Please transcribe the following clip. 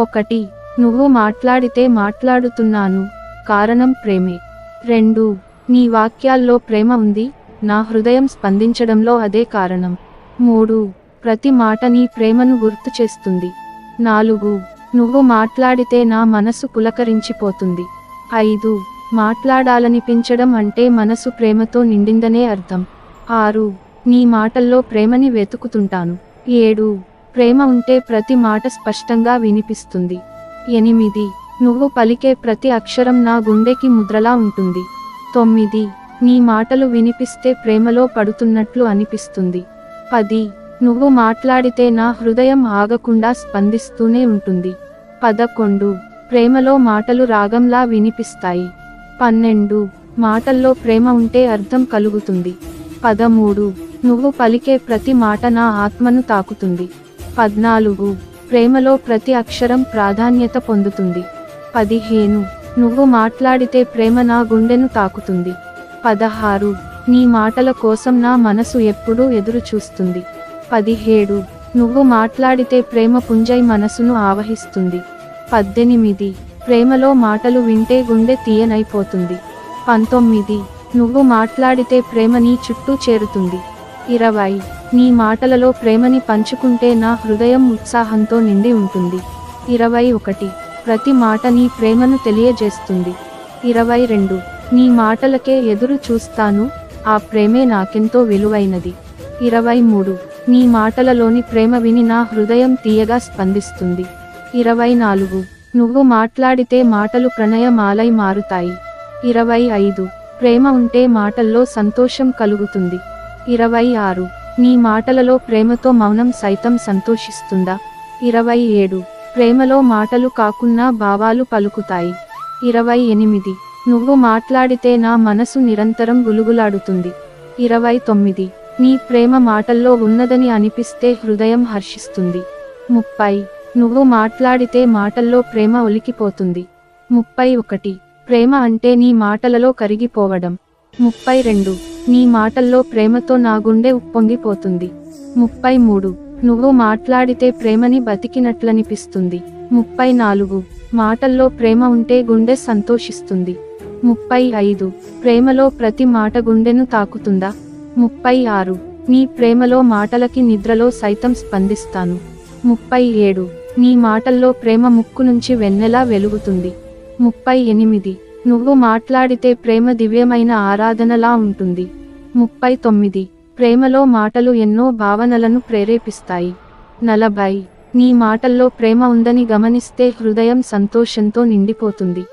1. నువ్వు మాట్లాడితే మాట్లాడుతున్నాను, కారణం ప్రేమే. 2. నీ వాక్యాల్లో ప్రేమ ఉంది, నా హృదయం స్పందించడంలో అదే కారణం. 3. ప్రతి మాట నీ ప్రేమను గుర్తు చేస్తుంది. 4. నువ్వు మాట్లాడితే నా మనసు పులకరించిపోతుంది. 5. మాట్లాడాలనిపించడం అంటే మనసు ప్రేమతో నిండిందనే అర్థం. 6. నీ మాటల్లో ప్రేమని వెతుకుతుంటాను. 7. ప్రేమ ఉంటే ప్రతి మాట స్పష్టంగా వినిపిస్తుంది. 8. నువ్వు పలికే ప్రతి అక్షరం నా గుండెకి ముద్రలా ఉంటుంది. 9. నీ మాటలు వినిపిస్తే ప్రేమలో పడుతున్నట్లు అనిపిస్తుంది. 10. నువ్వు మాట్లాడితే నా హృదయం ఆగకుండా స్పందిస్తూనే ఉంటుంది. 11. ప్రేమలో మాటలు రాగంలా వినిపిస్తాయి. 12. మాటల్లో ప్రేమ ఉంటే అర్థం కలుగుతుంది. 13. నువ్వు పలికే ప్రతి మాట నా ఆత్మను తాకుతుంది. 14. ప్రేమలో ప్రతి అక్షరం ప్రాధాన్యత పొందుతుంది. 15. నువ్వు మాట్లాడితే ప్రేమ నా గుండెను తాకుతుంది. 16. నీ మాటల కోసం నా మనసు ఎప్పుడూ ఎదురు చూస్తుంది. 17. నువ్వు మాట్లాడితే ప్రేమ పుంజై మనసును ఆవహిస్తుంది. 18. ప్రేమలో మాటలు వింటే గుండె తీయనైపోతుంది. 19. నువ్వు మాట్లాడితే ప్రేమ నీ చుట్టూ చేరుతుంది. 20. నీ మాటలలో ప్రేమని పంచుకుంటే నా హృదయం ఉత్సాహంతో నిండి ఉంటుంది. 21. ప్రతి మాట నీ ప్రేమను తెలియజేస్తుంది. 22. నీ మాటలకే ఎదురు చూస్తాను, ఆ ప్రేమే నాకెంతో విలువైనది. 23. నీ మాటలలోని ప్రేమ విని నా హృదయం తీయగా స్పందిస్తుంది. 24. నువ్వు మాట్లాడితే మాటలు ప్రణయమాలై మారుతాయి. 25. ప్రేమ ఉంటే మాటల్లో సంతోషం కలుగుతుంది. 26. నీ మాటలలో ప్రేమతో మౌనం సైతం సంతోషిస్తుందా? 27. ప్రేమలో మాటలు కాకున్నా భావాలు పలుకుతాయి. 28. నువ్వు మాట్లాడితే నా మనసు నిరంతరం గులుగులాడుతుంది. 29. నీ ప్రేమ మాటల్లో ఉన్నదని అనిపిస్తే హృదయం హర్షిస్తుంది. 30. నువ్వు మాట్లాడితే మాటల్లో ప్రేమ ఒలికిపోతుంది. 31. ప్రేమ అంటే నీ మాటలలో కరిగిపోవడం. 32. నీ మాటల్లో ప్రేమతో నా గుండె ఉప్పొంగిపోతుంది. 33. నువ్వు మాట్లాడితే ప్రేమని బతికినట్లనిపిస్తుంది. 34. మాటల్లో ప్రేమ ఉంటే గుండె సంతోషిస్తుంది. 35. ప్రేమలో ప్రతి మాట గుండెను తాకుతుందా? 36. నీ ప్రేమలో మాటలకి నిద్రలో సైతం స్పందిస్తాను. 37. నీ మాటల్లో ప్రేమ ముక్కు నుంచి వెన్నెలా వెలుగుతుంది. 38. నువ్వు మాట్లాడితే ప్రేమ దివ్యమైన ఆరాధనలా ఉంటుంది. 39. ప్రేమలో మాటలు ఎన్నో భావనలను ప్రేరేపిస్తాయి. 40. నీ మాటల్లో ప్రేమ ఉందని గమనిస్తే హృదయం సంతోషంతో నిండిపోతుంది.